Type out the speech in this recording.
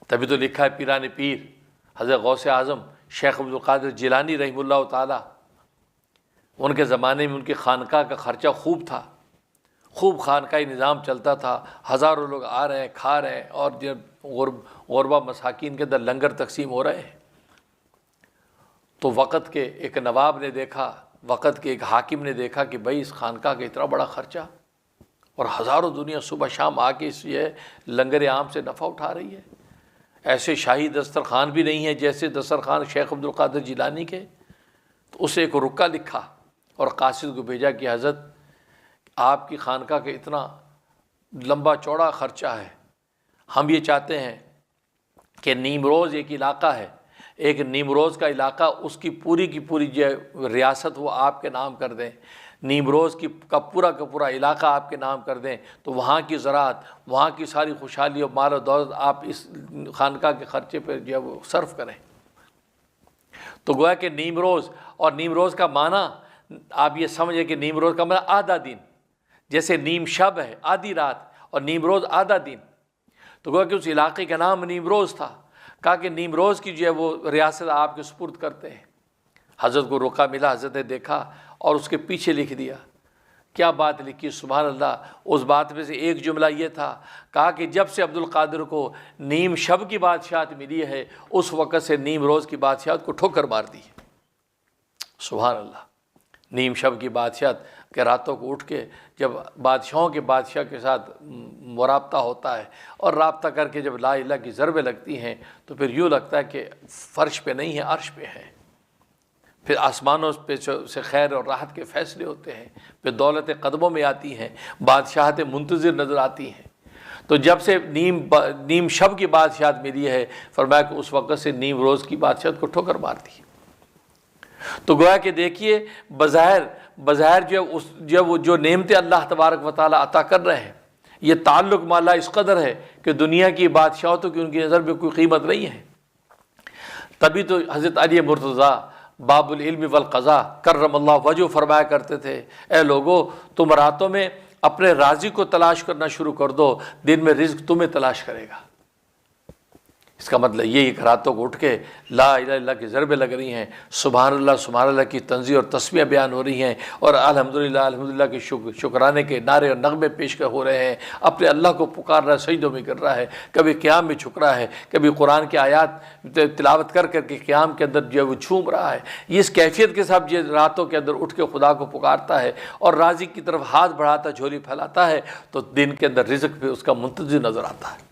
تبھی تو لکھا ہے پیران پیر حضرت غوث اعظم شیخ عبد القادر جیلانی رحمہ اللہ تعالیٰ، ان کے زمانے میں ان کی خانقاہ کا خرچہ خوب تھا، خوب خانقاہی نظام چلتا تھا، ہزاروں لوگ آ رہے ہیں، کھا رہے ہیں، اور غربا مساکین کے اندر لنگر تقسیم ہو رہے ہیں۔ تو وقت کے ایک نواب نے دیکھا، وقت کے ایک حاکم نے دیکھا کہ بھائی اس خانقاہ کا اتنا بڑا خرچہ، اور ہزاروں دنیا صبح شام آ کے اس یہ لنگر عام سے نفع اٹھا رہی ہے، ایسے شاہی دسترخوان بھی نہیں ہے جیسے دسترخوان شیخ عبد القادر جیلانی کے۔ تو اسے ایک رکا لکھا اور قاصد کو بھیجا کہ حضرت آپ کی خانقاہ کا اتنا لمبا چوڑا خرچہ ہے، ہم یہ چاہتے ہیں کہ نیمروز ایک علاقہ ہے، ایک نیمروز کا علاقہ، اس کی پوری جو ریاست وہ آپ کے نام کر دیں، نیمروز کا پورا علاقہ آپ کے نام کر دیں، تو وہاں کی زراعت، وہاں کی ساری خوشحالی اور مال و دولت آپ اس خانقاہ کے خرچے پہ جو ہے وہ صرف کریں۔ تو گویا کہ نیمروز، اور نیمروز کا معنی آپ یہ سمجھیں کہ نیمروز کا معنی آدھا دن، جیسے نیم شب ہے آدھی رات، اور نیمروز آدھا دن، تو گویا کہ اس علاقے کا نام نیمروز تھا۔ کہا کہ نیمروز کی جو ہے وہ ریاست آپ کے سپرد کرتے ہیں۔ حضرت کو رکا ملا، حضرت نے دیکھا اور اس کے پیچھے لکھ دیا۔ کیا بات لکھی؟ سبحان اللہ! اس بات میں سے ایک جملہ یہ تھا، کہا کہ جب سے عبد القادر کو نیم شب کی بادشاہت ملی ہے، اس وقت سے نیمروز کی بادشاہت کو ٹھوکر مار دی۔ سبحان اللہ! نیم شب کی بادشاہت کہ راتوں کو اٹھ کے جب بادشاہوں کے بادشاہ کے ساتھ مرابطہ ہوتا ہے، اور رابطہ کر کے جب لا الہ کی ضربیں لگتی ہیں تو پھر یوں لگتا ہے کہ فرش پہ نہیں ہے، عرش پہ ہے۔ پھر آسمانوں پہ سے خیر اور راحت کے فیصلے ہوتے ہیں، پھر دولت قدموں میں آتی ہیں، بادشاہت منتظر نظر آتی ہیں۔ تو جب سے نیم شب کی بادشاہت ملی ہے، فرمایا کہ اس وقت سے نیم روز کی بادشاہت کو ٹھوکر مار دی۔ تو گویا کہ دیکھیے بظاہر جو نعمتیں اللہ تبارک و تعالیٰ عطا کر رہے ہیں، یہ تعلق مالا اس قدر ہے کہ دنیا کی بادشاہتوں کی ان کی نظر میں کوئی قیمت نہیں ہے۔ تبھی تو حضرت علی مرتضیٰ باب العلم والقضاء کرم اللہ وجہ فرمایا کرتے تھے، اے لوگو تم راتوں میں اپنے رازق کو تلاش کرنا شروع کر دو، دن میں رزق تمہیں تلاش کرے گا۔ اس کا مطلب یہی کہ راتوں کو اٹھ کے لا الہ الا اللہ کی ضربیں لگ رہی ہیں، سبحان اللہ کی تنزیہ اور تسبیح بیان ہو رہی ہیں، اور الحمدللہ کے شکرانے کے نعرے اور نغمے پیش ہو رہے ہیں، اپنے اللہ کو پکار رہا ہے، سجدوں میں کر رہا ہے، کبھی قیام میں جھک رہا ہے، کبھی قرآن کی آیات تلاوت کر کے قیام کے اندر جو ہے وہ جھوم رہا ہے۔ یہ اس کیفیت کے ساتھ یہ راتوں کے اندر اٹھ کے خدا کو پکارتا ہے اور رازق کی طرف ہاتھ بڑھاتا، جھولی پھیلاتا ہے، تو دن کے اندر رزق پہ اس کا منتظر نظر آتا ہے۔